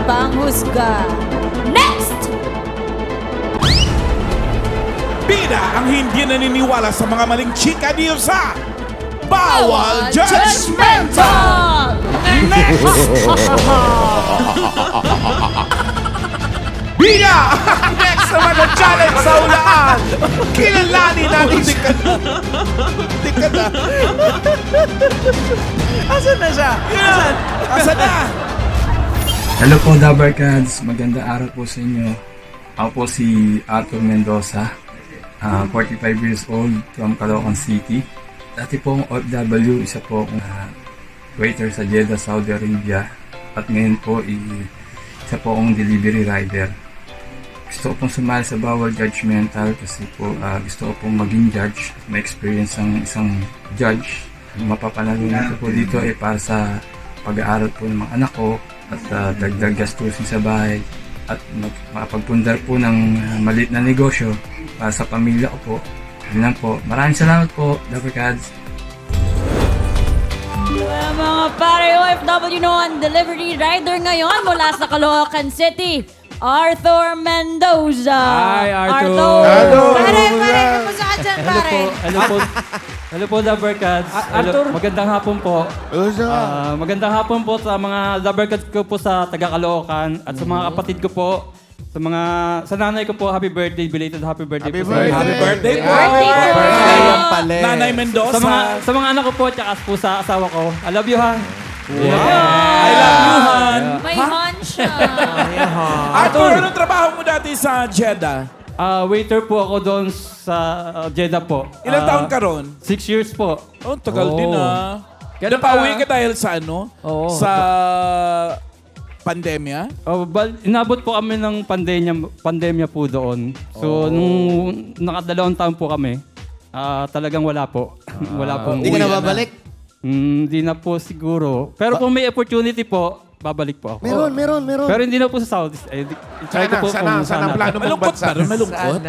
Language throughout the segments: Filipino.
panghusga. Next! Bida ang hindi naniniwala sa mga maling chika dito sa Bawal Judgmental! Next! Bida! Next na mag-challenge sa ulaan! Kilalanin natin si Hindi ka na. Asan na siya? Asan na? Hello po, Dabarkads. Magandang araw po sa inyo. Ako po si Arthur Mendoza, 45 years old from Caloocan City. Dati po akong OFW, isa po akong waiter sa Jeddah, Saudi Arabia. At ngayon po, isa po akong delivery rider. Gusto ko pong sumali sa Bawal Judgmental kasi po gusto ko pong maging judge. May experience ang isang judge. Mapapanalunan ko po dito ay para sa pag-aaral po ng mga anak ko at dagdag gastusin sa bahay at makapagpundar po ng maliit na negosyo para sa pamilya ko po. Yun lang po. Maraming salamat po, Dabarkads. Mga pare OFW noon, delivery rider ngayon mula sa Caloocan City, Arthur Mendoza. Hi, Arthur. Pare, kamusta ka dyan, pare? Hello po, Dabarkads. Arthur. Magandang hapon po. Magandang hapon po sa mga Dabarkads ko po sa taga-Caloocan at sa mga kapatid ko po. Sa nanay ko po, happy birthday, belated happy birthday po. Happy birthday po! Nanay Mendoza. Sa mga anak ko po, tsaka po sa asawa ko. I love you, Han. I love you, Han. May Han siya. Arthur, anong trabaho mo dati sa Jeddah? Waiter po ako doon sa Jeddah po. Ilang taon ka ron? 6 years po. Oh, tagal din ah. Kaya napauwi ka dahil sa ano? Sa pandemya? Inabot po kami ng pandemya po doon. So, nung nakadalawang taon po kami, talagang wala po. Wala pong... Hindi ka na babalik? Hindi na po siguro. Pero kung may opportunity po, babalik po ako. Meron. Pero hindi na po sa Saudi. Saan ang plano mo ba sa... Malungkot?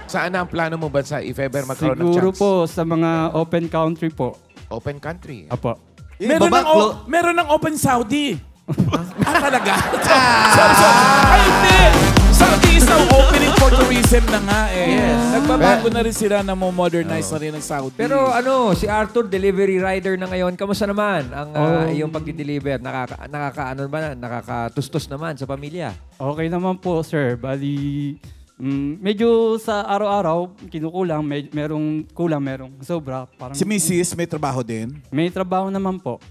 Saan ang plano mo ba sa if ever magkaroon ng Siguro chance? po sa mga open country po. Open country. Apo. Meron ng Open Saudi. Talaga? Sorry. Ay, hindi! Saudi is now opening for tourism na nga eh. Yes. Nagbabago na rin sila na mo-modernize na rin ng Saudi. Pero si Arthur, delivery rider na ngayon. Kamusta naman ang iyong pag-deliver? Nakakatustos naman sa pamilya? Okay naman po, sir. Bali, medyo sa araw-araw, kinukulang. Merong kulang, merong sobra. Parang, Si Mrs. may trabaho din? May trabaho naman po.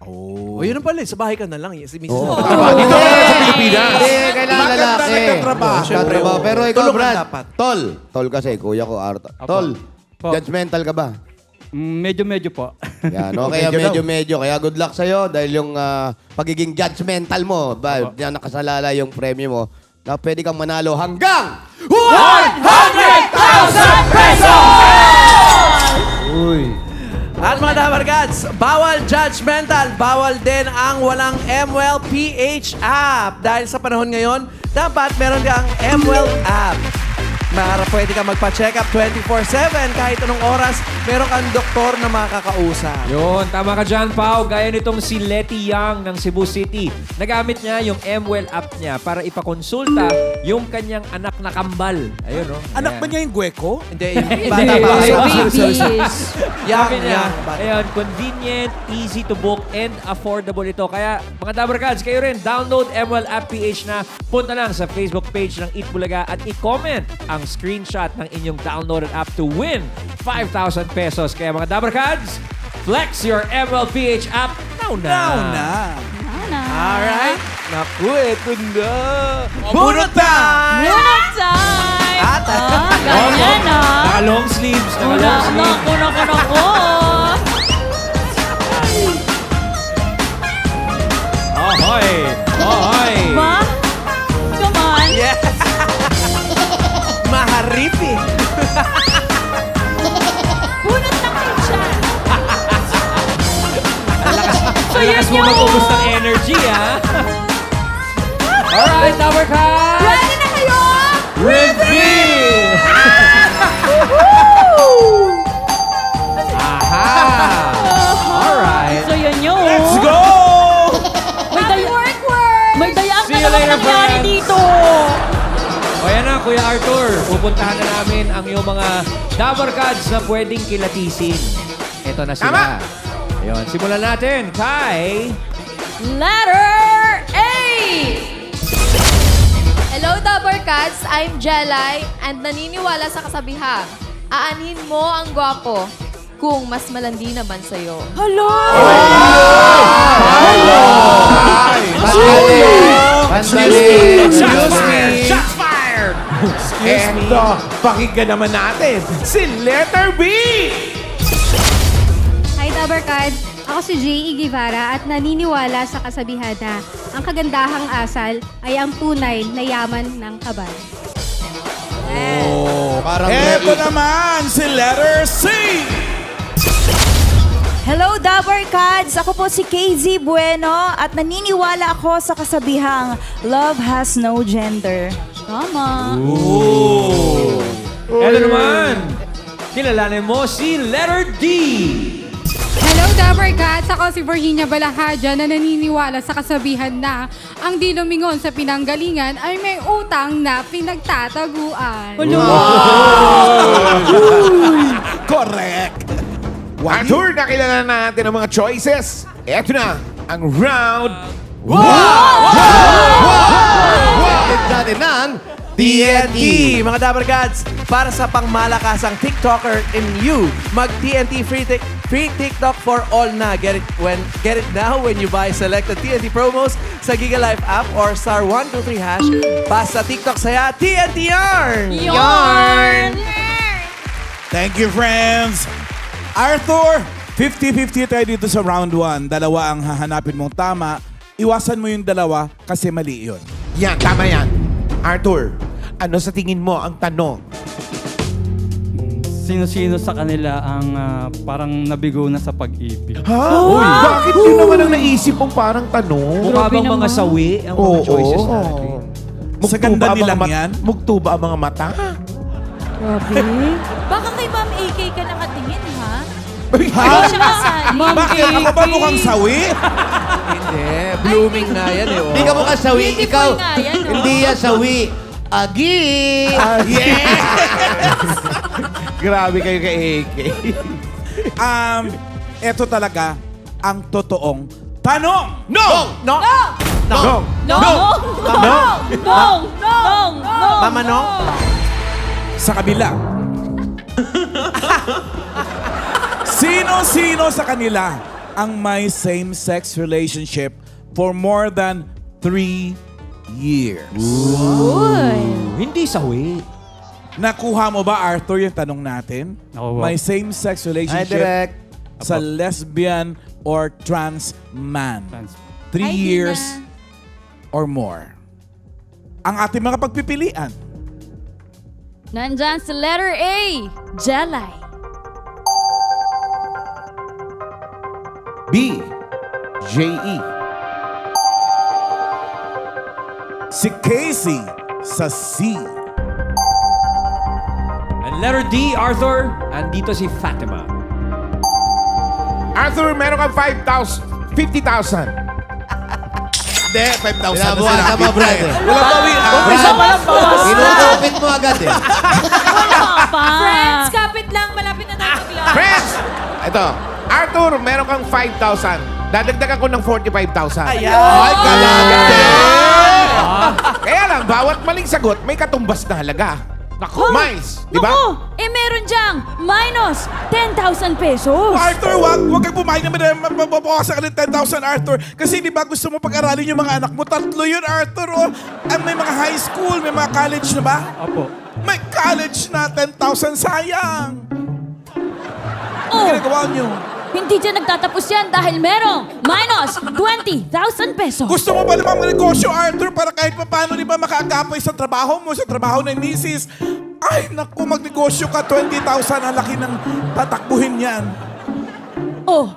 O yun ang pala, sa bahay ka na lang. Si Mrs. Dito ka sa Pilipinas. Hindi, kailangan lalaki. Nagtatrabaho. Pero ikaw, Tulungan Brad. dapat. Tol kasi, kuya ko, Arthur. Apo. Tol, Po. judgmental ka ba? Medyo po. Yan, okay, medyo. Kaya good luck sa'yo dahil yung pagiging judgmental mo, yan nakasalala yung premyo mo, na pwede kang manalo hanggang 100,000 pesos! Uy. At mga Dabarkads, bawal judgmental, bawal din ang walang MWell PH app. Dahil sa panahon ngayon, dapat meron kang MWell app. Pwede kang magpa-check up 24/7 kahit anong oras, meron kang doktor na makakausap. Yun, tama ka dyan, Pao. Gaya nitong si Letty Yang ng Cebu City. Nagamit niya yung MWell app niya para ipakonsulta yung kanyang anak na kambal. Ayun, no? Anak ba niya yung Gueco? Hindi, yung bata pa. Sabi niya, ayun, convenient, easy to book, and affordable ito. Kaya, mga Dabarkads, kayo rin, download MWell app PH na. Punta lang sa Facebook page ng Eat Bulaga at i-comment ang screenshot ng inyong downloaded app to win 5,000 pesos. Kaya mga Dabarkads, flex your MWell PH app now na. Alright. Naku, eto na. Bunot time! Bunot time! Ganyan na. Long sleeves. Naku. Ahoy! Ma? Come on. Yeah. Maharip eh. Bunot na kayo dyan. So Lakas mo mag-ubos ng energy, ha? Alright, Dabarkads! ready na kayo? Reveal! Aha! Alright. So yun yun. Let's go! May daya ang See you dalawa pupuntahan na namin ang iyong mga Dabarkads na pwedeng kilatisin. Ito na sila. Tama. Ayun, simulan natin kay... Letter A! Hello, Dabarkads. I'm Jelay and naniniwala sa kasabihan. Aanhin mo ang gwapo kung mas malandi naman sa'yo. Hello! Excuse me. Shots fired! Eto, pakinggan naman natin si letter B! Hi, Dabarkad. Ako si J.E. Guevara at naniniwala sa kasabihan na ang kagandahang asal ay ang tunay na yaman ng kabal. Parang Eto naman si letter C! Hello, Dabarkads! Ako po si KZ Bueno at naniniwala ako sa kasabihang love has no gender. Tama. Ito naman, kilalanin mo si letter D. Hello, Dabarkads. Ako si Virginia Balahadja na naniniwala sa kasabihan na ang di lumingon sa pinanggalingan ay may utang na pinagtataguan. Correct! Arthur, nakilala natin ang mga choices. Eto na ang round natin ng TNT! Mga Dabarkads, para sa pangmalakasang TikToker in you, mag-TNT free TikTok for all na. Get it now when you buy selected TNT promos sa Giga Life app or star 123#. Basta TikTok saya, TNT Yarn! Yarn! Thank you, friends! Arthur, 50-50 tayo dito sa round 1. Dalawa ang hahanapin mong tama. Iwasan mo yung dalawa kasi mali yun. Yan, tama yan. Arthur, ano sa tingin mo ang tanong? Sino-sino sa kanila ang parang nabigo na sa pag-ibig? Ha? Bakit yun naman ang naisip mong parang tanong? Mukha bang mga sawi ang mga choices natin? Sa ganda nilang yan? Mugtuba ang mga mata? Grabe. Baka kay Ma'am AK ka nakatingin, ha? Ha? Siya kasali. Bakit? Ako ba mukhang sawi? Hindi, blooming nga yan eh. Hindi ka mukha sawi. Beautiful Ikaw, nga yan, no? hindi yan sawi. Agi! Grabe kayo kay AK. Eto talaga ang totoong tanong. No! No! Mama, no? Sa kabila. Sino-sino sa kanila ang may same-sex relationship for more than 3 years? Hindi sawi. Nakuha mo ba, Arthur, yung tanong natin? Nakuha. May same-sex relationship direct. sa lesbian or trans man. 3 Ay, di years na. or more. Ang ating mga pagpipilian. Nandyan sa letter A, Jelay. B. J.E. Si Casey sa C. And letter D, Arthur, andito si Fatima. Arthur, meron kang 50,000. Hindi, 5,000 Binabawasan mo, brother. Walang bawi. Isa pa lang bawas na. Inutapin mo agad eh. Wala pa. Friends, kapit lang. Malapit na tayo maglaro. Friends! Ito, Arthur, meron kang 5,000. Dadagdagan ko ng 45,000. Ayan! Ay, galante! Kaya lang, bawat maling sagot, may katumbas na halaga. Naku, mais, di ba? Naku, meron diyang minus 10,000 pesos. Arthur, wag kang pumayag naman na mababawasan ka ng 10,000, Arthur. Kasi di ba gusto mo pag-aralin yung mga anak mo? 3 yun, Arthur. Oh. May mga high school, may mga college na ba? Opo. May college na 10,000, sayang. Oh, Ginagawa nyo. hindi dyan nagtatapos yan dahil merong minus 20,000 pesos. Gusto mo ba namang negosyo, Arthur, para kahit pa paano di ba makaagapay sa trabaho mo, sa trabaho ng misis? Ay, naku, magnegosyo ka, 20,000, ang laki ng tatakbuhin yan. Oh,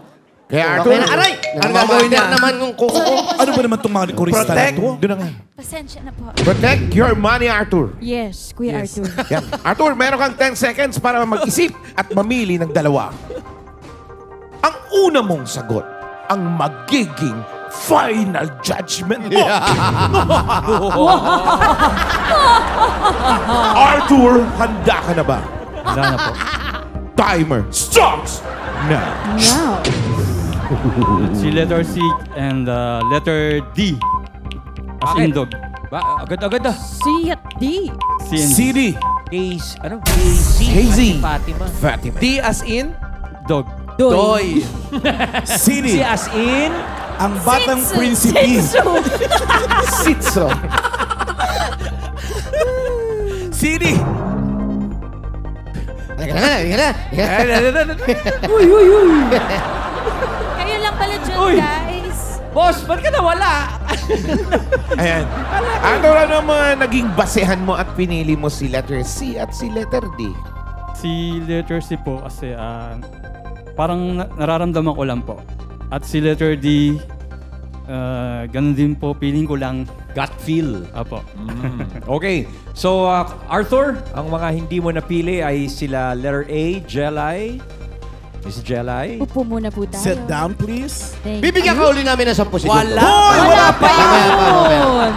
Kaya Arthur, Aray! Ano gagawin niya naman kung kuko? Ano ba naman itong mga likorista na Protect. ito? doon na nga. pasensya na po. Protect your money, Arthur. Yes, Kuya Arthur. Yan. Arthur, meron kang 10 seconds para mag-isip at mamili ng dalawa. Ang una mong sagot, ang magiging final judgment mo. Arthur, handa ka na ba? Handa na po. Timer starts now. Wow. Si letter C and letter D. As in dog. Agad-agad ah. C at D. C and D. CD. KZ. Fatima. Fatima. D as in? Dog. Doy. CD. Si as in? Ang batang prinsipi. Sitso. CD. Halika na. Kayo lang pala dyan, guys. Boss, ba't ka nawala? Ayan. Ano mga naging basehan mo at pinili mo si letter C at si letter D? Si letter C po kasi parang nararamdaman ko lang po. At si letter D, ganun din po, feeling ko lang. Gut feel. Apo. Okay. So, Arthur, ang mga hindi mo napili ay sila letter A, Jelay. Miss Jelay. Upo muna po tayo. Sit down, please. Thank Bibigyan ka uli namin ng 10 segundo. Wala pa yun.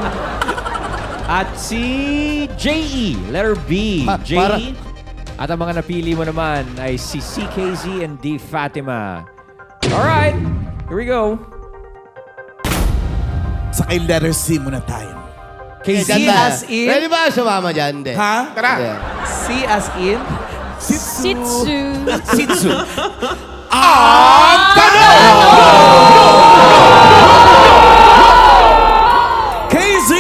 At si J.E., letter B. J.E. At ang mga napili mo naman ay si CKZ and D. Fatima. Alright, here we go. Sa kay letter C muna tayo. C as in? Pwede ba sumama dyan? Hindi. Ha? Tara. C as in? Sitsu. Sitsu. KZ!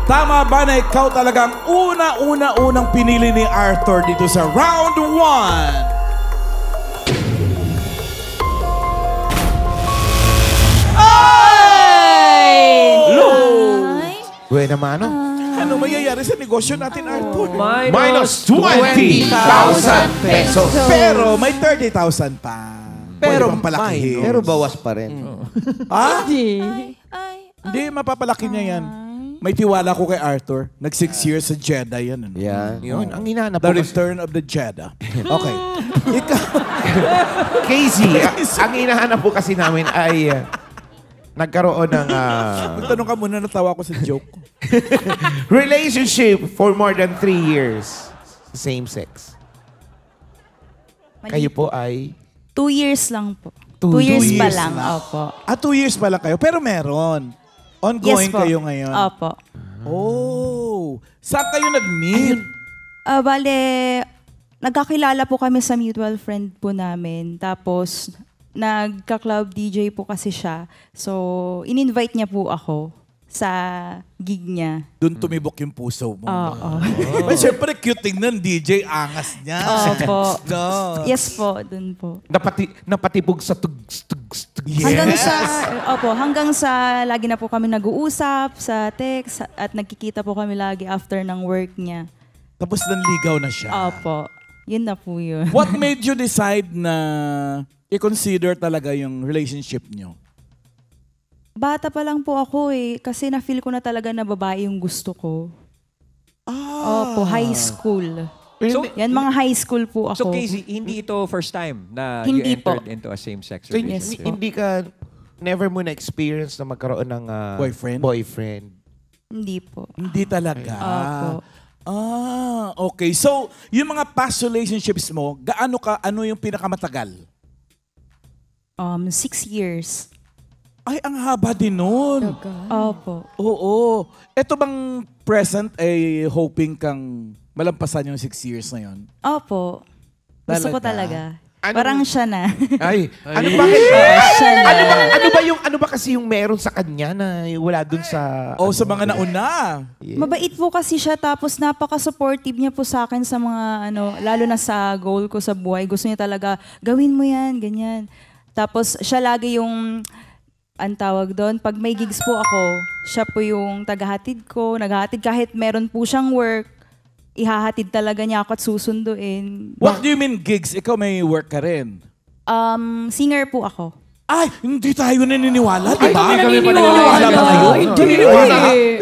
Tama ba na ikaw talagang unang pinili ni Arthur dito sa round 1? Buena mano. Ano mayayari sa negosyo natin, Arthur? Minus 20,000 pesos. Pero may 30,000 pa. Pero Pwede pang palakihin. Pero bawas pa rin. Ha? Hindi. Hindi, mapapalaki niya yan. May tiwala ko kay Arthur. Nag 6 years sa Jeddah yan. Ano? Yan. Yun, ang hinahanap The ko. Return of the Jeddah. Okay. Ikaw. Casey, ang hinahanap po kasi namin ay nagkaroon ng Magtanong ka muna, natawa ko sa joke. relationship for more than 3 years. Same sex. Kayo po ay 2 years lang po. 2 2 years pa years lang. na. Opo. 2 years pa lang kayo, pero meron. Ongoing Yes po. kayo ngayon. Opo. Oh. Saan kayo nag-meet? Bale, nagkakilala po kami sa mutual friend po namin. Tapos, nagka-club DJ po kasi siya. So, in-invite niya po ako sa gig niya. Doon tumibok yung puso mo. Oo. Well, syempre, cute tingnan, DJ. Angas niya. Opo. No. Yes po, dun po. napatibog sa tugs. Yes. Hanggang sa lagi na po kami nag-uusap sa text at nagkikita po kami lagi after ng work niya. Tapos nanligaw na siya. Opo. Yun na po yun. What made you decide na i-consider talaga yung relationship nyo? Bata pa lang po ako kasi na-feel ko na talaga na babae yung gusto ko. Opo, high school. So, Yan, mga high school po So, ako. Casey, hindi ito first time na Hindi you entered po. into a same-sex So, relationship? hindi ka never mo na-experience na magkaroon ng boyfriend? Hindi po. Hindi talaga. Opo. Okay. So, yung mga past relationships mo, ano yung pinakamatagal? 6 years. Ay, ang haba din nun. Opo. Oo. Ito bang present ay hoping kang malampasan yung 6 years na yun? Opo. Gusto ko talaga. Parang siya na. Ay, ano ba kasi yung meron sa kanya na wala dun sa... Sa mga nauna. Yeah. Mabait po kasi siya tapos napaka-supportive niya po sa akin sa mga lalo na sa goal ko sa buhay. Gusto niya talaga, gawin mo yan, ganyan. Tapos siya lagi yung, ang tawag doon, pag may gigs po ako, siya po yung tagahatid ko, naghahatid kahit meron po siyang work, ihahatid talaga niya ako at susunduin. What do you mean gigs? Ikaw may work ka rin. Singer po ako. Ay, hindi tayo naniniwala, di ba? Hindi kami Naniniwala ba kayo? Hindi.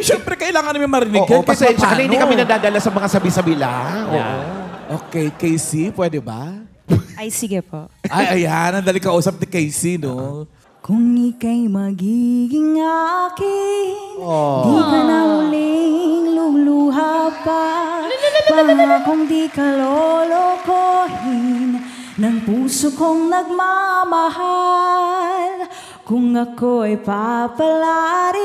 Siyempre, kailangan namin marinig. Oo, pasensya ka na, hindi kami nadadala sa mga sabi-sabi lang. Okay, Casey, pwede ba? Ay, sige po. Ay, ayan, ang dali kausap ni Casey, no? kung ika'y magiging akin, di ka na uling luluha pa. Pangakong di ka lolokohin ng puso kong nagmamahal. Kung ako'y papalarin,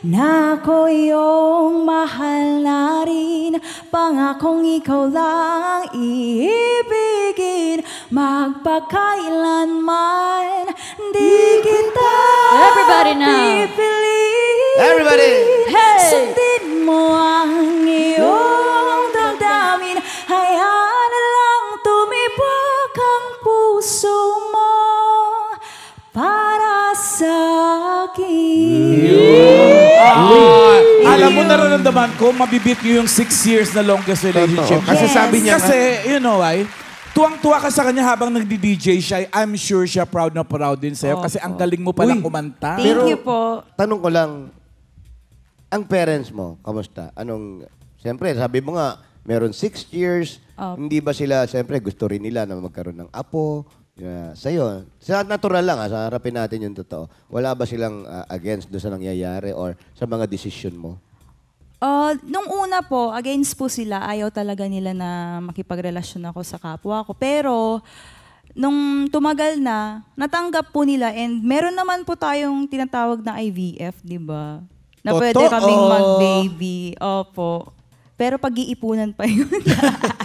na ako iyong mahal na rin. Pangakong ikaw lang iibigin, magpakailanman. Di kita Everybody now. pipiliin. Everybody! Hey! Sundin mo ang iyong damdamin. Hayaan na lang tumibok ang puso mo para sa akin. Alam mo, nararamdaman ko, mabibit niyo yung 6 years na longest relationship. Totoo. Kasi sabi niya, Kasi, you know why? Tuwang-tuwa ka sa kanya habang nagdi-DJ siya. I'm sure siya proud na proud din sa'yo. Kasi ang galing mo palang kumanta. Thank you po. Tanong ko lang, ang parents mo, kamusta? Siyempre, sabi mo nga, meron 6 years. Hindi ba sila, siyempre, gusto rin nila na magkaroon ng apo? Sa'yo, sa natural lang, sa harapin natin yung totoo. Wala ba silang against doon sa nangyayari or sa mga decision mo? Nung una po, against po sila. Ayaw talaga nila na makipagrelasyon ako sa kapwa ko. Pero, nung tumagal na, natanggap po nila. And meron naman po tayong tinatawag na IVF, di ba? Na pwede kaming mag-baby. Opo. Pero pag-iipunan pa yun.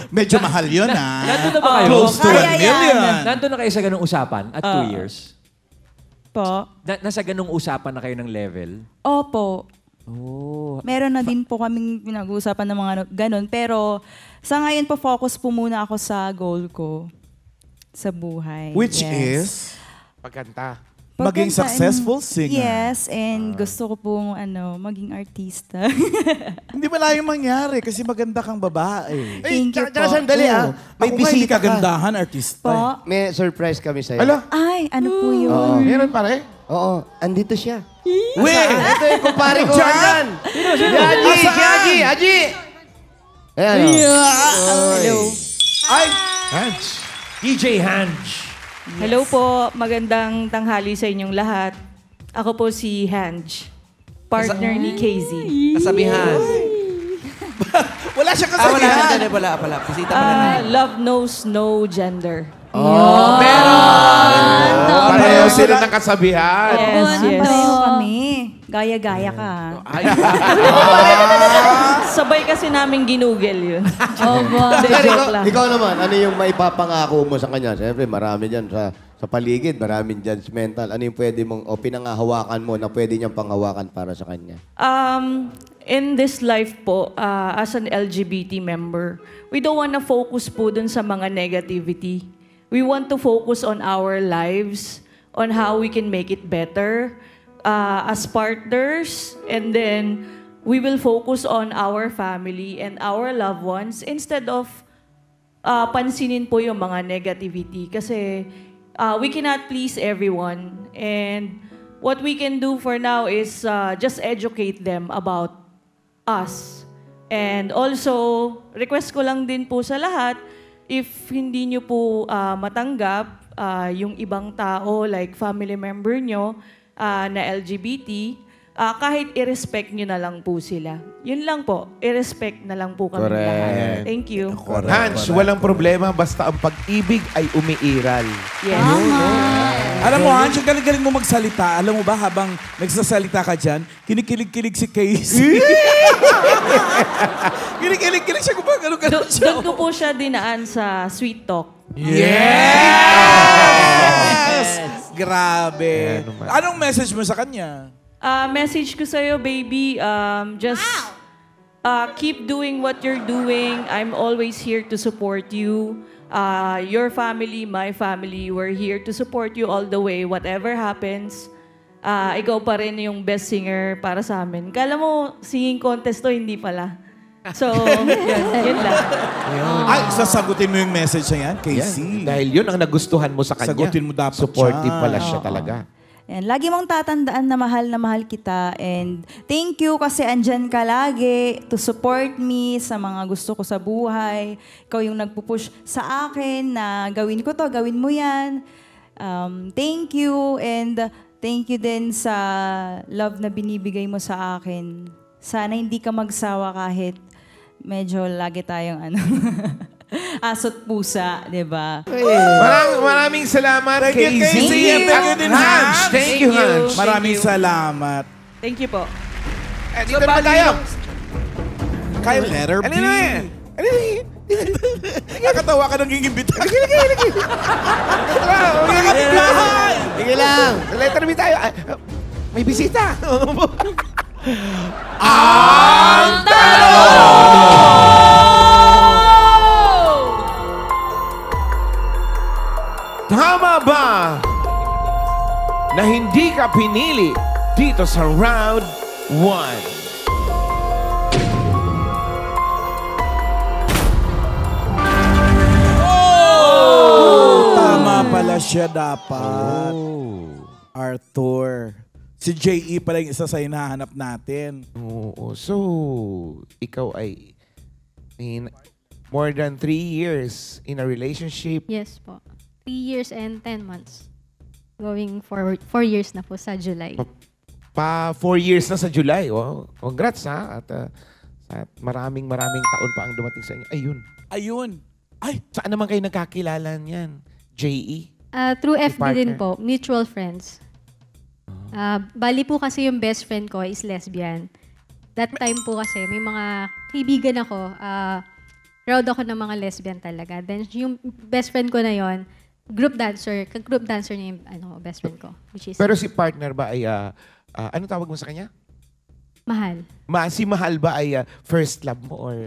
Medyo mahal yun, Nandun na ba kayo? Close to 1 million. Nandun na kayo sa ganung usapan at 2 years? Po. Nasa ganung usapan na kayo ng level? Opo. Oh. Meron na din po kaming pinag-uusapan ng mga ganun. Pero sa ngayon po, focus po muna ako sa goal ko sa buhay. Which Yes. is? Pagkanta. Maging Pagkanta successful and- singer. Yes, and gusto ko pong maging artista. Hindi malayong mangyari kasi maganda kang babae. Thank you po. Sandali may Ako nga hindi bisita ka. kagandahan, artista. Po. May surprise kami sa'yo. Ala, Ay, ano po yun? meron pare? Oo, andito siya. Weh! Ito yung kumpare ko. Diyan? Ayan. Si Haji, si Haji, Haji! Ayan. Hello. Ay! Hans. DJ Hanj. Hello po, magandang tanghali sa inyong lahat. Ako po si Hanj, partner ni KZ. Kasabihan. Wala siya Wala. kasabihan. Wala. Bisita mo na. Love knows no gender. Pareho sila ng kasabihan. Yes. Pareho kami. Gaya-gaya ka. Sabay kasi namin ginugel yun. Ikaw, ikaw naman, ano yung maipapangako mo sa kanya? Siyempre, marami dyan sa paligid, maraming judgmental. Ano yung pwede mong, o pinangahawakan mo na pwede niyang panghawakan para sa kanya? In this life po, as an LGBT member, we don't want to focus po dun sa mga negativity. We want to focus on our lives, on how we can make it better as partners, and then we will focus on our family and our loved ones instead of pansinin po yung mga negativity. Kasi we cannot please everyone. And what we can do for now is just educate them about us. And also, request ko lang din po sa lahat, if hindi nyo po matanggap yung ibang tao, like family member nyo na LGBT, kahit i-respect nyo na lang po sila. Yun lang po, i-respect na lang po kami lahat. Thank you. Hans, walang problema basta ang pag-ibig ay umiiral. Yes. Alam mo, Hans, yung galing-galing mo magsalita. Alam mo ba, habang nagsasalita ka dyan, kinikilig-kilig si Casey. Kinikilig-kilig siya kung ba gano'n siya. Doon ko po siya dinaan sa sweet talk. Yes! Grabe. Anong message mo sa kanya? Message ko sa'yo, baby, just keep doing what you're doing. I'm always here to support you. Your family, my family, we're here to support you all the way, whatever happens. Ikaw pa rin yung best singer para sa amin. Kala mo, singing contest to, hindi pala. So, yun lang. Ay, sasagutin mo yung message na yan, Casey. Dahil yun ang nagustuhan mo sa kanya. Sagutin mo dapat Supportive siya. pala siya talaga. And lagi mong tatandaan na mahal kita. And thank you kasi andyan ka lagi to support me sa mga gusto ko sa buhay. Ikaw yung nagpupush sa akin na gawin ko to, gawin mo yan. thank you and thank you din sa love na binibigay mo sa akin. Sana hindi ka magsawa kahit medyo lagi tayong aso't pusa, di ba? Maraming salamat, Casey. Thank you. Thank you din, Hans. Thank you, Hans. Maraming salamat. Thank you po. Dito naman tayo. Kyle, letter B. Ano na yan? Nakatawa ka nang gigimbita. Sige lang. Letter B tayo. May bisita. Ang Tama ba na hindi ka pinili dito sa round 1? Tama pala siya dapat. Arthur. Si J.E. pala yung isa sa hinahanap natin. Oo. So, ikaw ay more than 3 years in a relationship. Yes po. 3 years and 10 months. Going for 4 years na po sa July. 4 years na sa July. Wow. Congrats ha. At maraming taon pa ang dumating sa inyo. Ayun. Ay, saan naman kayo nagkakilala niyan? J.E.? Through FB din po. Mutual friends. Bali po kasi yung best friend ko is lesbian. That time po kasi may mga kaibigan ako. Proud ako ng mga lesbian talaga. Then yung best friend ko na yon, group dancer niya yung best friend ko. Which is Pero si partner ba ay, ano tawag mo sa kanya? Mahal. Si Mahal ba ay first love mo or?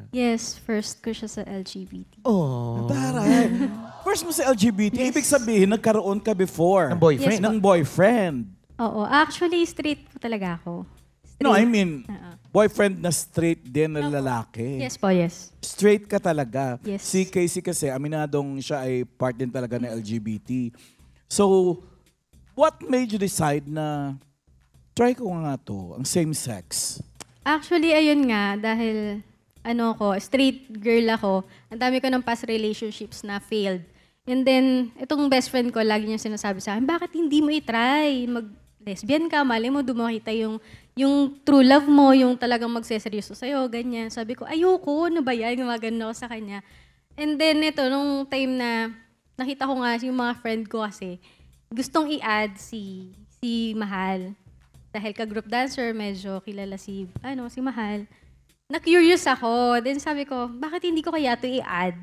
Yes, first ko siya sa LGBT. Oh. Taray. First mo sa LGBT, Yes. ibig sabihin nagkaroon ka before. Ng boyfriend? Yes, ng boyfriend. Oo. Actually, straight po talaga ako. No, I mean, boyfriend na straight din na lalaki. Yes po, yes. Straight ka talaga. Yes. Si Casey kasi, aminadong siya ay part din talaga ng LGBT. So, what made you decide na try ko nga to, ang same sex? Actually, ayun nga, dahil straight girl ako, ang dami ko ng past relationships na failed. And then, itong best friend ko, lagi niya sinasabi sa akin, bakit hindi mo i-try? Mag-lesbian ka, mali mo, dumakita yung true love mo, yung talagang magseseryoso sa'yo, ganyan. Sabi ko, ayoko, ano ba yan? Gumagano ako sa kanya. And then, ito, nung time na nakita ko nga yung mga friend ko kasi, gustong i-add si Mahal. Dahil ka-group dancer, medyo kilala si Mahal. Na-curious ako. Then sabi ko, bakit hindi ko kaya ito i-add?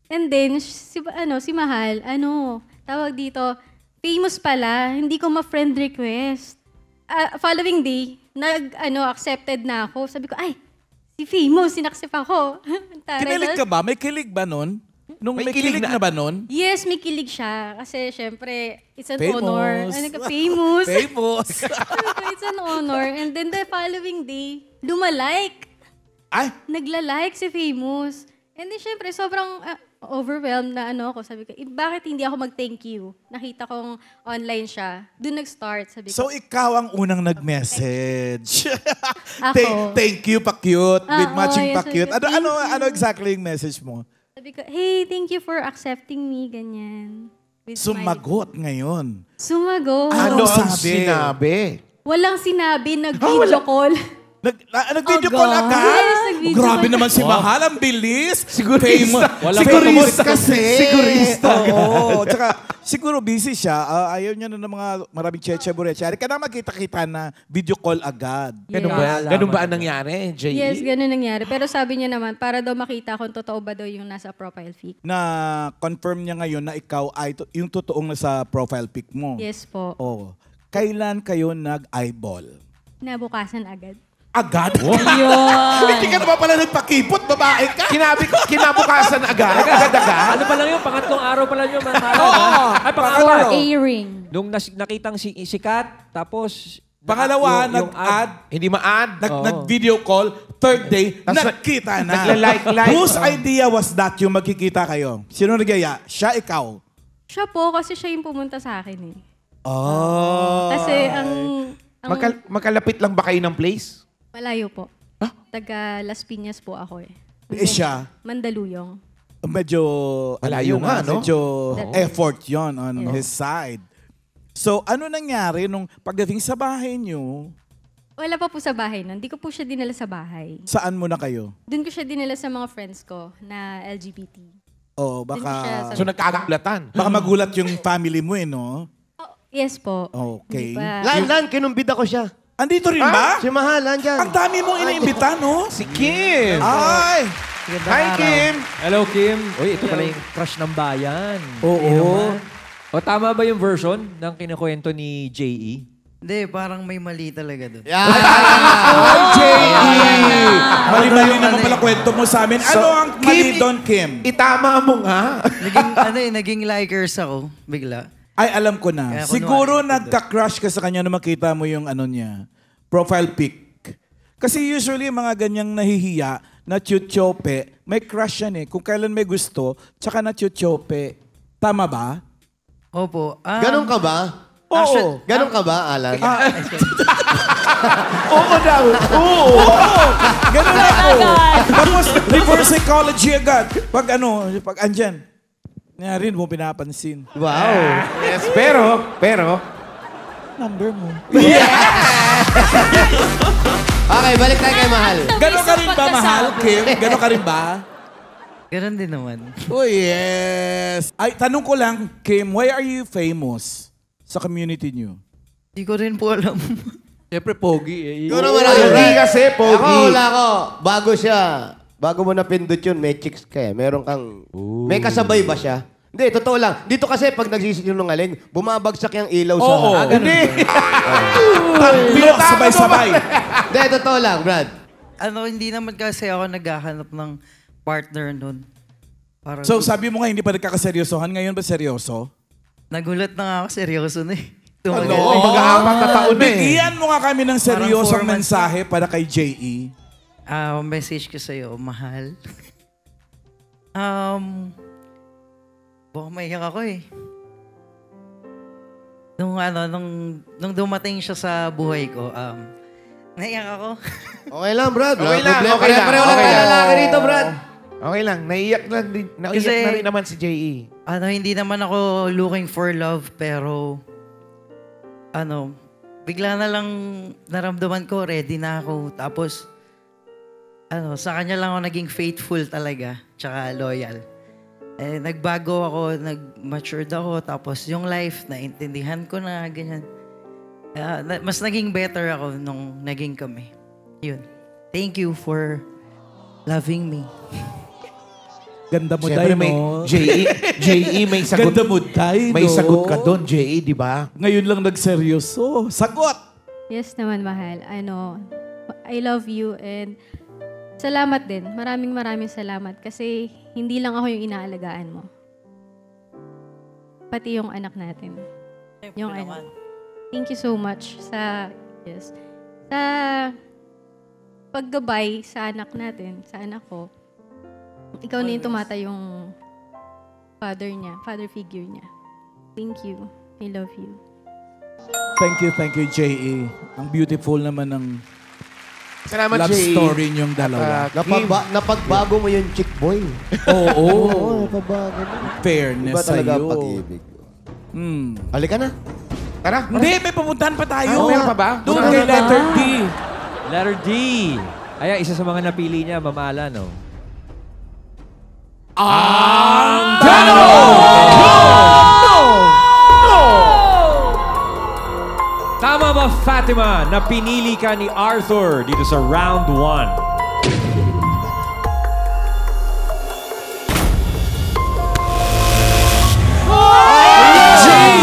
And then, si Mahal, tawag dito, famous pala, hindi ko ma-friend request. Following day, accepted na ako. Sabi ko, ay, si famous, sinaccept ako. Kinilig ka ba? May kilig ba nun? May kilig na ba nun? Yes, may kilig siya. Kasi syempre, it's an Famous. honor. Famous. Famous. It's an honor. And then the following day, lumalike. Ay? Nagla-like si Famous. And then syempre, sobrang overwhelmed na ako. Sabi ko, bakit hindi ako mag-thank you? Nakita kong online siya. Doon nag-start. Sabi ko, So, ikaw ang unang nag-message. Ako. Thank you, pa-cute. With matching yes, pa-cute. thank you. Ano exactly yung message mo? sabi ko, hey, thank you for accepting me, ganyan. With Sumagot ngayon. Sumagot. Ano ang sabi? sinabi? Walang sinabi, nag-video call. Nag-video Oh, call God. agad? Yes, nag-video Grabe call. naman si Mahal. Ang bilis. Sigurista. Sigurista kasi. Sigurista. Oo. Tsaka, siguro busy siya. Ayaw niya na ng mga maraming cheche-bureche. Ka na magkita-kita na video call agad. Ganun ba ang nangyari, J.E.? Yes, ganun nangyari. Pero sabi niya naman, para daw makita kung totoo ba daw yung nasa profile pic. Na confirm niya ngayon na ikaw ay yung totoong nasa profile pic mo. Yes po. Oo. Kailan kayo nag-eyeball? Nabukasan agad. Agad? Yun. Hindi ka naman pala nagpakipot, babae ka. Kinabukasan agad? Agad-agad? Ano pa lang yun? Pangatlong araw pa lang yun. Ay, For A-ring. Nung nakitang sikat, tapos... Pangalawa, yung nag-add. Hindi ma-add. Nag-video call. Third day, nagkita na. Nagla-like. Whose idea was that yung magkikita kayo? Sino nagyaya? Siya, ikaw? Siya po, kasi siya yung pumunta sa akin eh. Oh. Kasi ang Magkalapit lang ba kayo ng place? malayo po. Taga Las Piñas po ako eh. Eh siya? Mandaluyong. medyo Malayo ano yun, nga, no? Medyo effort yon on his side. So, ano nangyari nung pagdating sa bahay niyo? Wala pa po sa bahay nun. Hindi ko po siya dinala sa bahay. Saan muna kayo? Doon ko siya dinala sa mga friends ko na LGBT. Oh, Doon ko siya baka... sa- So nagkakaglatan. Baka magulat yung family mo no? Yes po. Okay. Hindi pa- Lan, kinumbida ko siya. Andito rin ba? Si Mahal, andyan. Ang dami mong iniimbita, no? Si Kim! Ay! Hi, Kim! Hello, Kim. Uy, ito pala yung crush ng bayan. Oo. O tama ba yung version ng kinukwento ni J.E.? Hindi, parang may mali talaga doon. Mali-mali naman pala kwento mo sa amin. Ano ang mali doon, Kim? Itama mo nga. Naging likers ako, bigla. Ay, alam ko na. Kaya Siguro kunwari, nagka-crush ka sa kanya na makita mo yung ano niya, profile pic. Kasi usually mga ganyang nahihiya na chuchope, may crush yan eh. Kung kailan may gusto, tsaka na chuchope. Tama ba? Opo. Ganon ka ba? Oo. Ganon ka ba, Alan? Oo daw. Oo. Ganun ako. Tapos reverse psychology agad. Pag andyan. Nga rin mo pinapansin. Wow. Yes, pero... Number mo. Okay, balik tayo kay Mahal. Ganon ka rin ba, Mahal, Kim? Ganon ka rin ba? Ganon din naman. Oh, yes. Ay, tanong ko lang, Kim, why are you famous sa community niyo? Hindi ko rin po alam. Siyempre, pogi eh. Ikaw naman ako. Hindi kasi, Pogi. Ako, wala ko. Bago siya. Bago mo napindot yun, may chicks ka eh. Meron kang... May kasabay ba siya? Hindi, totoo lang. Dito kasi pag nagsisinungaling, bumabagsak yung ilaw sa... Oo. Hindi. Tatlo, sabay-sabay. Hindi, totoo lang, Brad. Hindi naman kasi ako naghahanap ng partner nun. Parang, So, sabi mo nga, hindi pa nagkakaseryosohan. Ngayon ba seryoso? nagulat na nga ako, seryoso na eh. Ano? Mag-aapat na taon na eh. Bigyan mo nga kami ng seryosong Parang 4 months mensahe para kay J.E. Message ko sa'yo, mahal. Baka maiyak ako eh. Nung dumating siya sa buhay ko, naiyak ako. Okay lang, Brad. Okay lang, Problema. okay lang. Pareho lang Okay tayo lang. lalaki rito, Brad. Okay lang, naiyak na rin naman si J.E. Hindi naman ako looking for love, pero bigla na lang naramdaman ko, ready na ako. Tapos, sa kanya lang ako naging faithful talaga, tsaka loyal. Nagbago ako, nag-matured ako, tapos yung life, naintindihan ko na, ganyan. Mas naging better ako nung naging kami. Yun. Thank you for loving me. Ganda mo Siyempre, tayo, may no? J.E. may sagot. Ganda mo tayo, May no? sagot ka doon, J.E., di ba? Ngayon lang nagseryoso. Sagot! Yes naman, mahal. I love you and salamat din. Maraming salamat kasi hindi lang ako yung inaalagaan mo. Pati yung anak natin. Yung anak. Thank you so much sa paggabay sa anak natin, sa anak ko. Ikaw na yung tumatayong father figure niya. Thank you. I love you. Thank you, J.E. Ang beautiful naman ng Salamat, love J.E. story niyong dalawa. Napagbago mo yung chick boy. Oo. Napagbago mo. Fairness Iba talaga sa'yo. pag-ibig. Halika na. Tara. Hindi, may pupuntahan pa tayo. Meron pa ba? Doon kay letter D. Letter D. Ayan, isa sa mga napili niya, Mamala, no? Ang Tama ba, Fatima, na pinili ka ni Arthur dito sa round 1?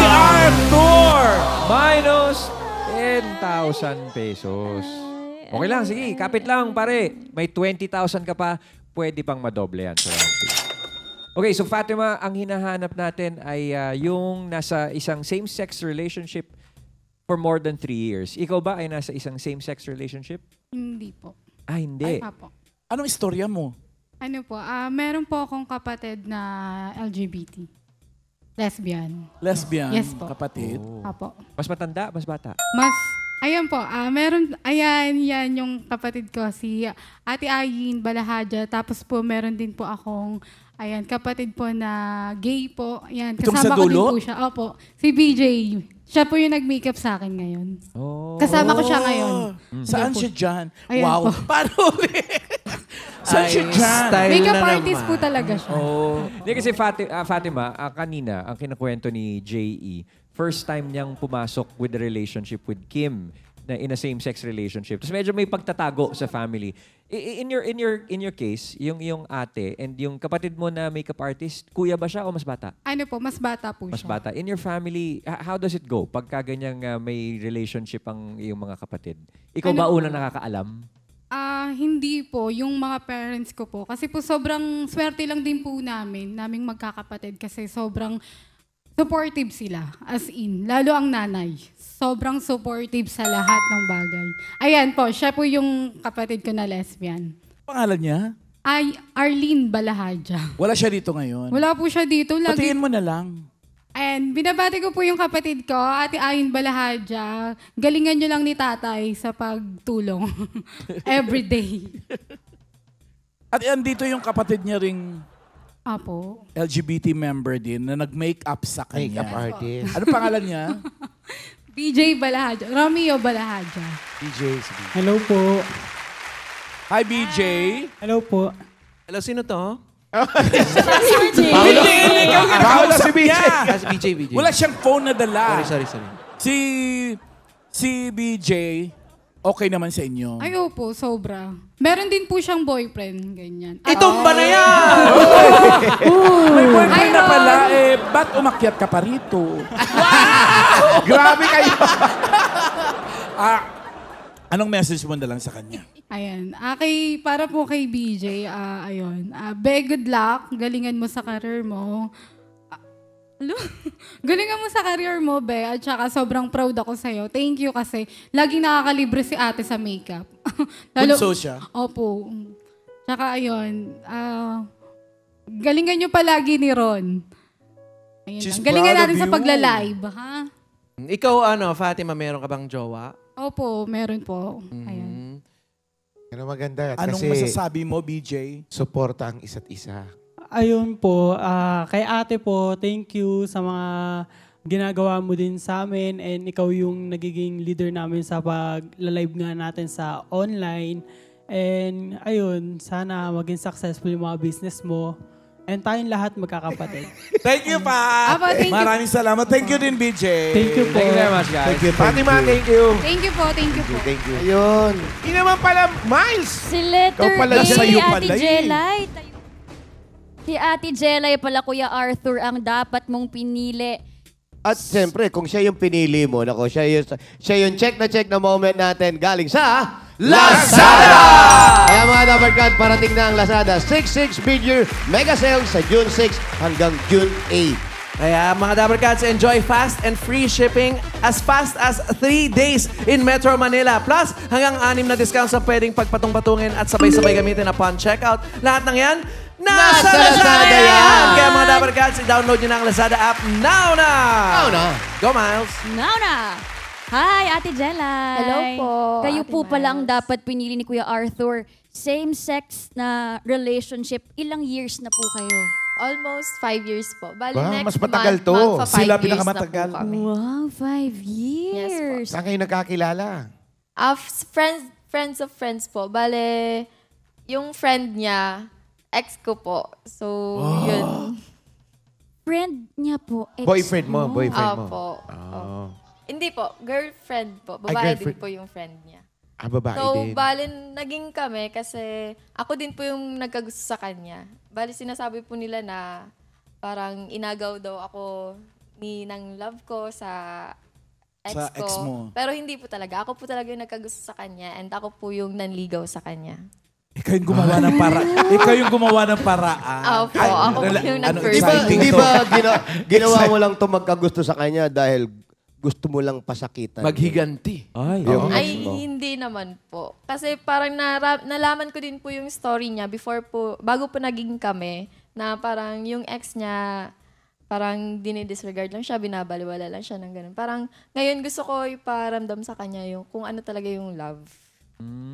Arthur! Minus 10,000 pesos. Okay lang, sige. Kapit lang, pare. May 20,000 ka pa. Pwede pang madoble yan sa round 2. Okay, so Fatima, ang hinahanap natin ay yung nasa isang same-sex relationship for more than 3 years. Ikaw ba ay nasa isang same-sex relationship? Hindi po. Hindi. Ay, po. Anong istorya mo? Meron po akong kapatid na LGBT. Lesbian. Lesbian, Yes po. kapatid. Apo. Mas matanda, mas bata? Ayan po, yan yung kapatid ko, si Ate Ayin Balahadja. Tapos po, meron din po akong Ayan, kapatid po na gay po. Ayan, Itong kasama sa ko din dulo? po siya. Opo, si BJ. Siya po yung nag-makeup sa akin ngayon. Kasama ko siya ngayon. Saan Ayan po. siya dyan? Ayan Wow. po. Paano ulit? Saan siya Ay, dyan? style Makeup na artist naman. po talaga siya. Hindi kasi Fatima, kanina, ang kinakwento ni J.E., first time niyang pumasok with the relationship with Kim na in a same-sex relationship. Tapos medyo may pagtatago sa family. In your case, yung ate and yung kapatid mo na makeup artist, kuya ba siya o mas bata? Ano po, mas bata po Mas siya. bata. In your family, how does it go pagka ganyang may relationship ang yung mga kapatid? Ikaw ba unang nakakaalam? Hindi po, yung mga parents ko po. Kasi po sobrang swerte lang din po naming magkakapatid kasi sobrang supportive sila. As in, lalo ang nanay. Sobrang supportive sa lahat ng bagay. Ayan po, siya po yung kapatid ko na lesbian. Pangalan niya? Ay, Arlene Balahadja. Wala siya dito ngayon. Wala po siya dito. Patiin mo na lang. And binabati ko po yung kapatid ko, Ate Ayin Balahadja. Galingan nyo lang ni tatay sa pagtulong. Every day. At andito yung kapatid niya ring Apo. LGBT member din na nag-make-up sa kanya. Makeup artist. Ano pangalan niya? BJ Balahadja. Romeo Balahadja. BJ. Hello po. Hi, BJ. Hello po. Hello, sino to? Paolo. Paolo si BJ. Si BJ. Wala siyang phone na dala. Sorry. Si BJ, okay naman sa inyo. Ay, opo, sobra. Meron din po siyang boyfriend, ganyan. Itong ba na yan? May boyfriend na pala, ba't umakyat ka pa rito? Grabe kayo. Anong message mo na lang sa kanya? Ayan. Para po kay BJ, ayun. Be, good luck. Galingan mo sa career mo. Galingan mo sa career mo, Be. At saka sobrang proud ako sa'yo. Thank you kasi laging nakakalibre si ate sa makeup. Bunso siya? Opo. Tsaka ayun. Galingan nyo palagi ni Ron. Ayun She's lang. Galingan proud natin of sa you. pagla-live, ha? Ikaw, Fatima, meron ka bang jowa? Opo, meron po. Ayan. Pero maganda. Anong kasi masasabi mo, BJ? suporta ang isa't isa. Ayun po, kay ate po, thank you sa mga ginagawa mo din sa amin and ikaw yung nagiging leader namin sa pag-live nga natin sa online. And ayun, sana maging successful yung mga business mo. And tayong lahat magkakapatid. Thank you, pa. Thank you. Maraming salamat. Thank you din, BJ. Thank you po. Thank you very much, guys. Thank you. Fatima, thank you. Thank you po, thank you po. Thank you. Ayun. Hindi naman pala, Miles. Si letter Ikaw pala, A, sa'yo Ate pala eh. Jelay. Si Ate Jelay pala, Kuya Arthur, ang dapat mong pinili. At siyempre, kung siya yung pinili mo, nako, siya yung check na moment natin galing sa Lazada! Kaya mga Dabarkad, parating na ang Lazada 6/6 Big-Year Mega Sale sa June 6 hanggang June 8. Kaya mga Dabarkads, enjoy fast and free shipping as fast as 3 days in Metro Manila. Plus, hanggang 6 na discounts ang pwedeng pagpatung-patungin at sabay-sabay gamitin upon checkout. Lahat ng yan, nasa Lazada yan! Kaya mga Dabarkads, i-download nyo na ang Lazada app now na! Now na! Go, Miles! Now na! Hi, Ate Jelay. Hello po, Kayo Ate po pala ang Miles. dapat pinili ni Kuya Arthur. Same-sex na relationship. Ilang years na po kayo? Almost 5 years po. Bali, Ba, next mas matagal month, to. magpa-5 Sila years pinakamatagal. na po kami. Wow, 5 years. Yes po. Saan kayo nagkakilala? Friends of friends po. Bale, yung friend niya, ex ko po. So, yun. Friend niya po. Ex Boyfriend mo, boyfriend mo. Opo. Oh. Hindi po, girlfriend po. Ay, Babae girlfriend. din po yung friend niya. Babae So, din. bali, naging kami kasi ako din po yung nagkagusto sa kanya. Bali, sinasabi po nila na parang inagaw daw ako ng love ko sa ex Sa ko. ex mo. Pero hindi po talaga. Ako po talaga yung nagkagusto sa kanya and ako po yung nanligaw sa kanya. Ikaw yung gumawa ng Ikaw yung gumawa ng paraan. Opo, ako po yung nag-first. exciting Di to. ba ginawa mo lang ito magkagusto sa kanya dahil gusto mo lang pasakitan? Maghiganti. Ay, Ay, hindi naman po. Kasi parang nalaman ko din po yung story niya bago po naging kami, na parang yung ex niya, parang dinidisregard lang siya, binabaliwala lang siya ng ganun. Parang ngayon gusto ko iparamdam sa kanya yung kung ano talaga yung love.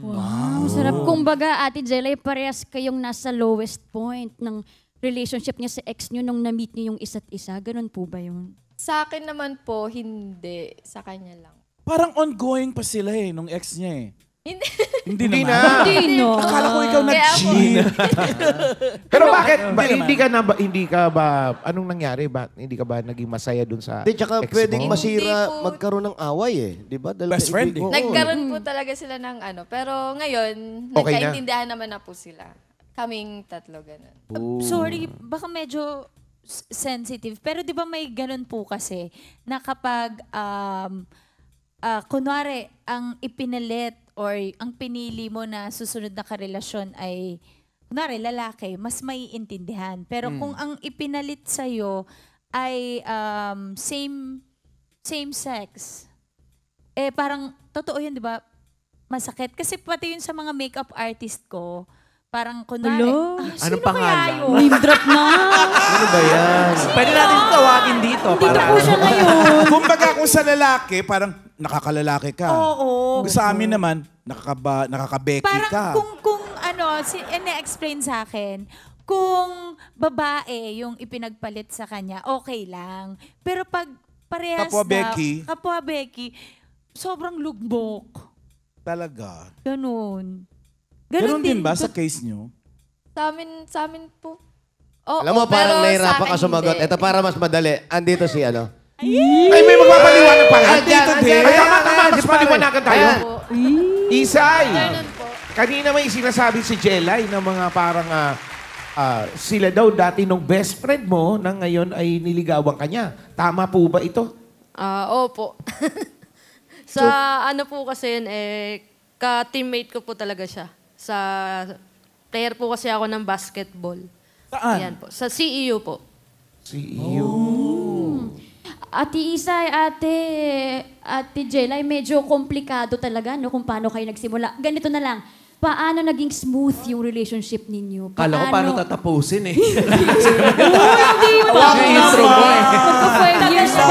Wow, sarap. Kumbaga, Ate Jelay, parehas kayong nasa lowest point ng relationship niya sa ex niyo nung na-meet niyo yung isa't isa? Ganun po ba yun? Sa akin naman po, hindi. Sa kanya lang. Parang ongoing pa sila nung ex niya Hindi. Hindi Hindi naman. na. Hindi, no. Akala ko ikaw Kaya ako- nag-cheat. Pero bakit? Hindi Hindi ka ba, anong nangyari? Hindi ka ba naging masaya dun sa Hindi, tsaka ex pwedeng mo? masira, Hindi po. magkaroon ng away Di ba? Dahil Best friend kaibigan- Oo. Nagkaroon po talaga sila ng pero ngayon, Okay na? nagkaintindihan naman na po sila. Kaming tatlo, ganun. Sorry, baka medyo sensitive. Pero di ba may ganun po kasi na kapag, kunwari, ang ipinalit or ang pinili mo na susunod na karelasyon ay, kunwari, lalaki, mas may intindihan. Pero kung ang ipinalit sa'yo ay same sex, parang, totoo yun, di ba? Masakit. Kasi pati yun sa mga makeup artist ko, parang kunwari, Anong pangalan? Name drop na. Ano ba yan? Pwede natin tawagin dito. Dito po siya ngayon. Kumbaga kung sa lalaki, parang nakakalalaki ka. Oo. Sa amin naman, nakakabeki Parang ka. kung ine-explain sa akin, kung babae yung ipinagpalit sa kanya, okay lang. Pero pag parehas Kapwa Becky, sobrang lugbok. Talaga. Ganun. Ganun din ba sa case nyo? Sa amin po. Oo, Alam mo, parang pero nahirapan sa ka akin sumagot. hindi. Ito para mas madali. Andito si ano. Ay, may magpapaliwanag pa. Andyan, Ay, tama. Mas paliwanagan tayo. Ayan. Isay! Ganun po. Kanina may sinasabi si Jelay na mga parang sila daw dati nung best friend mo na ngayon ay niligawan ka niya. Tama po ba ito? Opo. Sa ano po kasi yun, ka-teammate ko po talaga siya. Sa player po kasi ako ng basketball. Saan? Yan po. Sa CEU po. CEO. Ate Isay, Ate Jelay, medyo komplikado talaga no, kung paano kayo nagsimula. Ganito na lang, paano naging smooth yung relationship ninyo? Kala ko paano tatapusin eh. Hindi mo Awak yung intro mo eh. Magka 5 years pa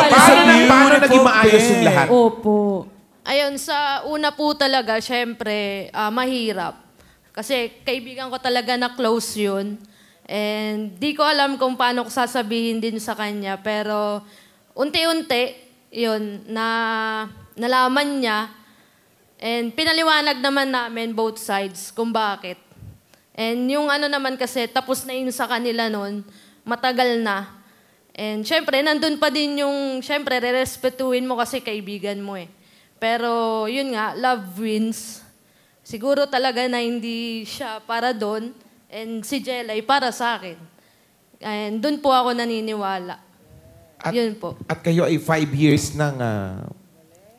Paano naging maayos yung lahat? Opo. Ayun, sa una po talaga, syempre, mahirap. Kasi kaibigan ko talaga na close yun. And di ko alam kung paano ko sasabihin din sa kanya. Pero unti-unti, yun, nalaman niya. And pinaliwanag naman namin both sides kung bakit. And yung ano naman kasi, tapos na yun sa kanila noon, matagal na. And syempre, nandun pa din yung, syempre, rerespetuhin mo kasi kaibigan mo eh. Pero yun nga, love wins. Siguro talaga na hindi siya para doon and si Jelay para sa akin. And doon po ako naniniwala. Yun po. At kayo ay 5 years ng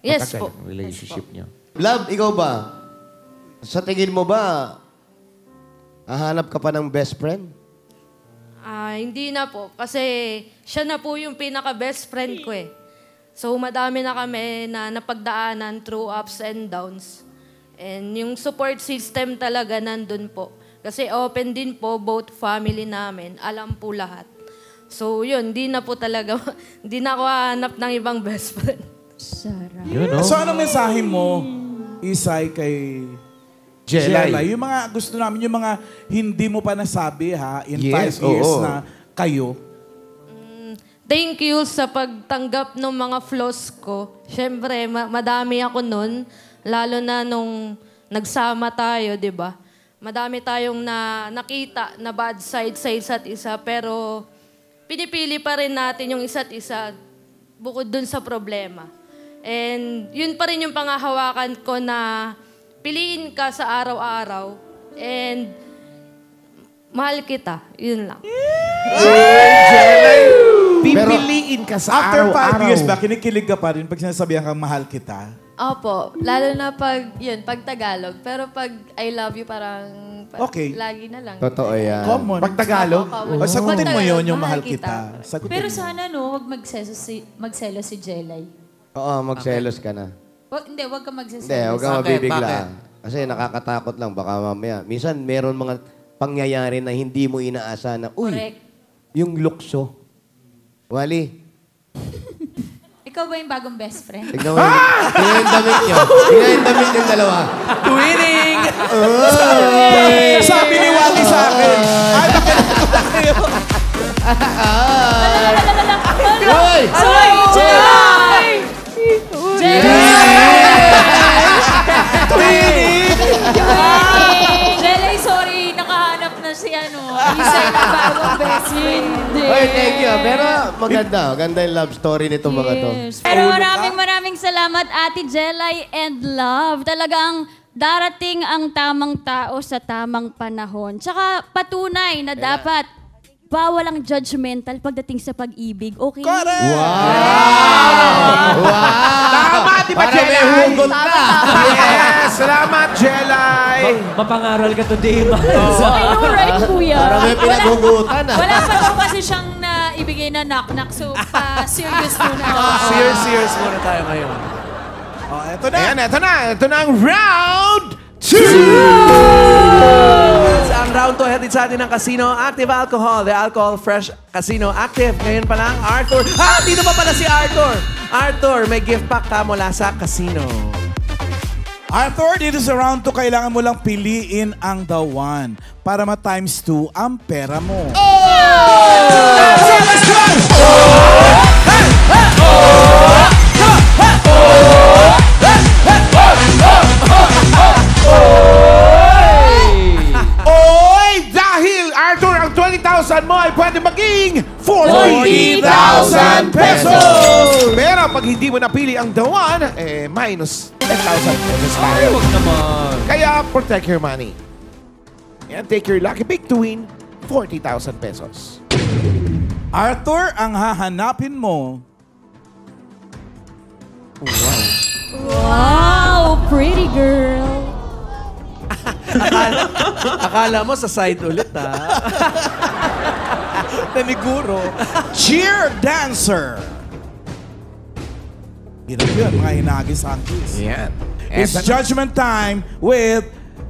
Yes matagal po. ng relationship niyo. Love, ikaw ba? Sa tingin mo ba, hahanap ka pa ng best friend? Hindi na po. Kasi siya na po yung pinaka-best friend ko eh. So madami na kami na napagdaanan through ups and downs. And yung support system talaga nandun po. Kasi open din po both family namin. Alam po lahat. So yun, di na po talaga, di na ako hahanap ng ibang best friend. Sarap. So anong mensahe mo, Isay, kay Jelay? Yung mga gusto namin, yung mga hindi mo pa nasabi in Yes, 5 years oo. na kayo. Thank you sa pagtanggap ng mga flaws ko. Siyempre, madami ako nun. Lalo na nung nagsama tayo, di ba? Madami tayong nakita na bad side sa isa't isa. Pero pinipili pa rin natin yung isa't isa bukod dun sa problema. And yun pa rin yung pangahawakan ko na piliin ka sa araw-araw. And mahal kita. Yun lang. Pipiliin ka sa After araw-araw. 5 years ba, kinikilig ka pa rin pag sinasabihan kang mahal kita? Opo. Lalo na pag Tagalog. Pero pag I love you, parang Okay. lagi na lang. Totoo yan. Common. Pag Tagalog? O, sagutin mo yun, yung mahal kita. Sagutin Pero mo. sana no, wag magselo si Jelay. Oo, magselos ka na. Hindi, wag ka magseselos. Hindi, huwag kang Bakit? mabibigla. Bakit? Kasi nakakatakot lang, baka mamaya. Minsan, meron mga pangyayari na hindi mo inaasa na, uy, Correct. yung lukso. Wally, Ikaw ba yung bagong best friend? tignan mo. Tingnan yung damit niyo. Tingnan yung damit yung dalawa. Twinning! Sabi ni bumati sa akin. Ay, nakilala kayo. Hoy! Sorry, Jelay! Jelay, sorry. Nakahanap na si Isay na bagong best friend. Hoy, thank you. Pero maganda yung love story nito mga to. Pero maraming salamat, Ate Jelay and Love. Talagang darating ang tamang tao sa tamang panahon. Tsaka patunay na dapat bawal ang judgmental pagdating sa pag-ibig. Okay? Correct! Wow! Tama, di ba, Para may Jelay? hugot ka. Yes! Salamat, Jelay! Mapangaral ka today, man. I know, right, Kuya? Para may pinaghugutan Wala pa daw kasi siyang naibigay na knock-knock. So, pa-serious muna. Serious muna tayo ngayon. Oh, eto na. Ayan, ito na ang round 2! Ang round 2, hatid sa atin ng Casino Active Alcohol. The Alcohol Fresh Casino Active. Ngayon pa lang, Arthur. Dito pa pala si Arthur. Arthur, may gift pack ka mula sa Casino. Arthur, dito sa round 2, kailangan mo lang piliin ang the one para ma-times 2 ang pera mo. Oy! Dahil, Arthur, ang 20,000 mo ay pwede maging 40,000 pesos! Pero pag hindi mo napili ang the one, minus 10,000 pesos tayo. Huwag naman. Kaya, protect your money. And take your lucky pick to win 40,000 pesos. Arthur, ang hahanapin mo. Wow, pretty girl. Akala mo sa side ulit, ha? Naniguro. Cheer dancer. Hirap yun, mga hinagis-angkis. Yan. It's judgment time with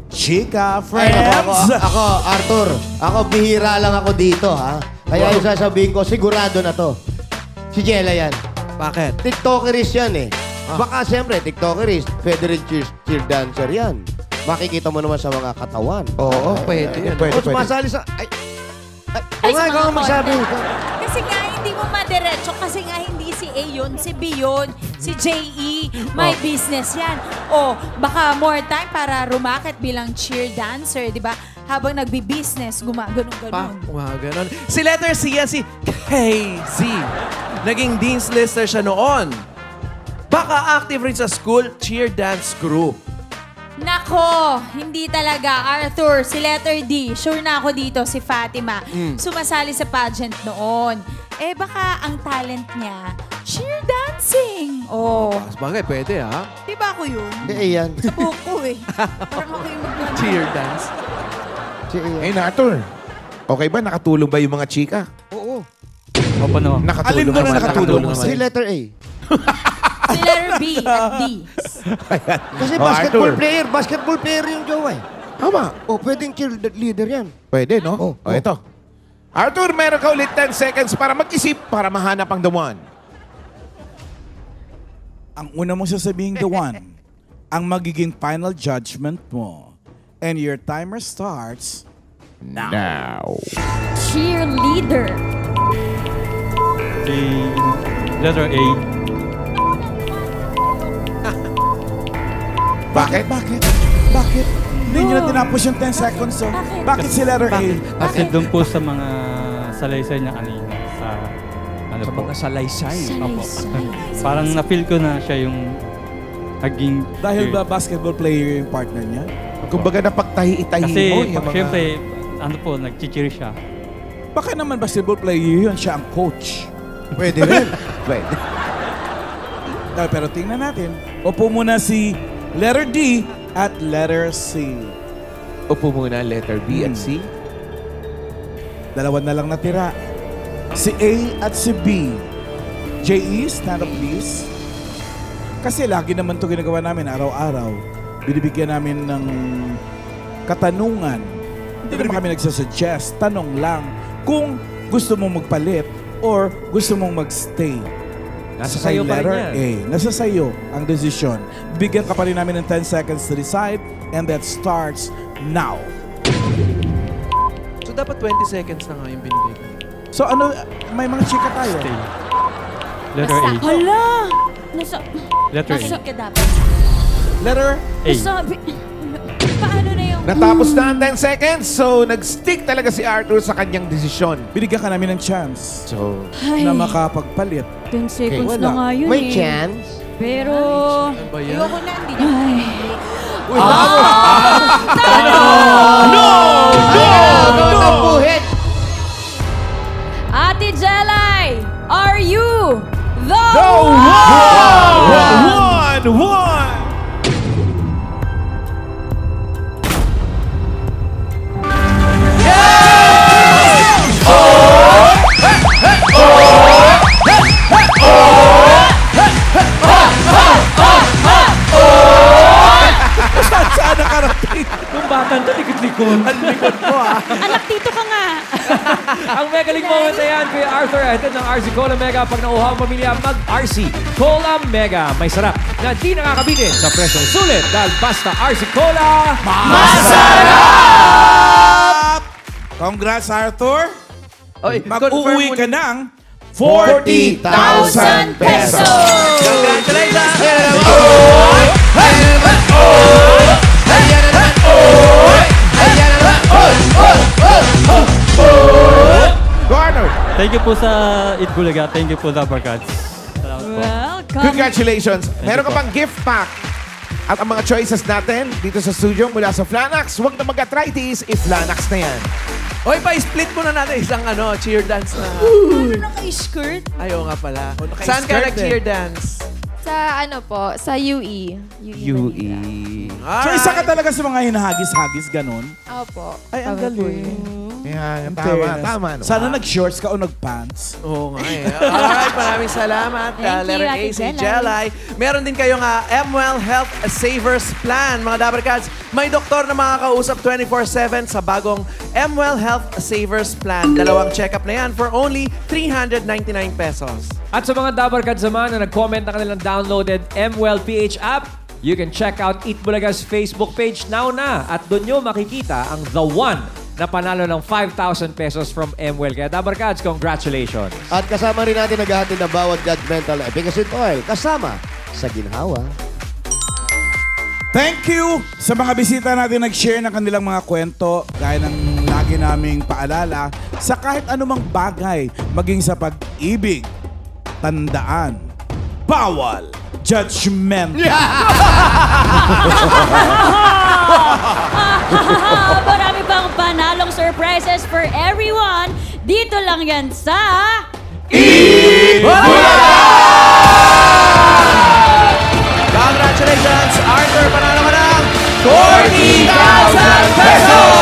Chika Ay, Friends. ako, Arthur, bihira lang ako dito, ha? Kaya yung sasabihin ko, sigurado na to. Si Jella yan. Bakit? TikTokeris yan eh. Baka siyempre, TikTokeris, Federal cheer dancer yan. Makikita mo naman sa mga katawan. Oo, pwede yan. O sumasali sa... Ay, ikaw ang magsabi. Kasi nga, hindi mo madiretso. Kasi nga, hindi si A yun, si B yun, si J.E. May business yan. O, baka more time para rumakit bilang cheer dancer, di ba? Habang nagbi-business, gumaganon-ganon. Wow, ganon. Si letter C yan, si KZ. Naging Dean's Lister siya noon. Baka active rin sa school cheer dance group. Nako, hindi talaga. Arthur, si letter D. Sure na ako dito, si Fatima. Sumasali sa pageant noon. Baka ang talent niya, cheer dancing. Oh. Bagay, pwede ha? Di ba ako yun? Hindi, yan. Sa buko Parang ako yung mag- Cheer dance. Arthur. Okay ba? Nakatulong ba yung mga chika? Oo. Opo naman. Alin mo na nakatulong? Si letter A. Si letter B at D. Kasi basketball player yung jowa eh. Tama. Pwedeng cheerleader yan. Pwede, no? Ito. Arthur, meron ka ulit 10 seconds para mag-isip para mahanap ang the one. Ang una mong sasabihin the one, ang magiging final judgment mo. And your timer starts now. Cheerleader. Si letter A. Bakit? Bakit? Hindi nyo na tinapos yung 10 seconds. So. Bakit si letter A? Kasi doon po sa mga salaysay niya kanina. Sa mga salaysay. Opo. Parang na-feel ko na siya yung naging... Dahil ba basketball player yung partner niya? Kumbaga napagtahi-itahi Kasi mo yung mga... siyempre, nag-cheer siya. Baka naman basketball player yun, siya ang coach. Pwede rin. Pwede. Pero tingnan natin. Upo muna si letter D at letter C. Upo muna letter B at C. Dalawa na lang natira. Si A at si B. J.E., stand up please. Kasi lagi naman ito ginagawa namin araw-araw. Binibigyan namin ng katanungan. Hindi naman kami nagsasuggest. Tanong lang kung gusto mong magpalit or gusto mong magstay. Nasa sayo pa rin yan. A. Nasa sayo ang decision. Bigyan ka pa rin namin ng 10 seconds to decide and that starts now. dapat 20 seconds na nga yung binigay ko. So ano, may mga chika tayo. Letter A. Hala! Letter A. Nasa ka dapat. Letter A. Sabi, paano na yung... Natapos na ang 10 seconds, so nag-stick talaga si Arthur sa kanyang desisyon. Binigyan ka namin ng chance. So, Ay. na makapagpalit. 10 seconds na nga yun May eh. chance? Pero... Ayoko na, hindi niya. Tampuhin! Ate Jelay, are you the one! Saan nakarating? Yung batang to, likod-likod. Ang likod ko Anak, dito ka nga. Ang Megaling moment na yan, Kuya Arthur, ahead ng RC Cola Mega. Pag nauuhang pamilya, mag-RC Cola Mega. May sarap na di nakakabitin sa presyong sulit dahil basta RC Cola, masarap! Congrats, Arthur. Mag-uwi ka ng 40,000 pesos! Congratulations! Garner! Thank you po sa Eat Bulaga. Thank you po, Dabarkads. Salamat po. Welcome. Congratulations! Meron ka pang gift pack. At ang mga choices natin dito sa studio mula sa Flanax, huwag na mag-arthritis, i-Flanax na yan. Oy, pa-split muna natin isang cheer dance na. Ano naka-skirt? Ayaw nga pala. naka-skirt Saan ka eh. nag-cheer dance? Sa ano po, sa UE. UE. So isa ka talaga sa mga hinahagis-hagis, ganun? Opo. Ay, ang galing. Yan, In tama, fairness. tama. No? Sana nag-shorts ka o nag-pants. Oo nga eh. Alright, maraming salamat. Thank you, Letter A, Ate si Jelay. Jelay. Meron din kayong MWell Health Savers Plan, mga Dabarkads. May doktor na makakausap 24/7 sa bagong MWell Health Savers Plan. 2 check-up na yan for only 399 pesos. At sa mga Dabarkads naman na nag-comment na kanilang downloaded MWell PH app, you can check out Eat Bulaga's Facebook page now na. At doon nyo makikita ang The One na panalo ng 5,000 pesos from MWell. Kaya Dabarkads, congratulations. At kasama rin natin naghahatid na bawat judgmental efficacy oil kasama sa ginhawa. Thank you sa mga bisita natin nag-share ng kanilang mga kwento gaya ng lagi naming paalala sa kahit anumang bagay maging sa pag-ibig. Tandaan, bawal judgment. Marami pang panalong surprises for everyone. Dito lang yan sa... Congratulations, Arthur! Panalo ka ng 40,000 pesos!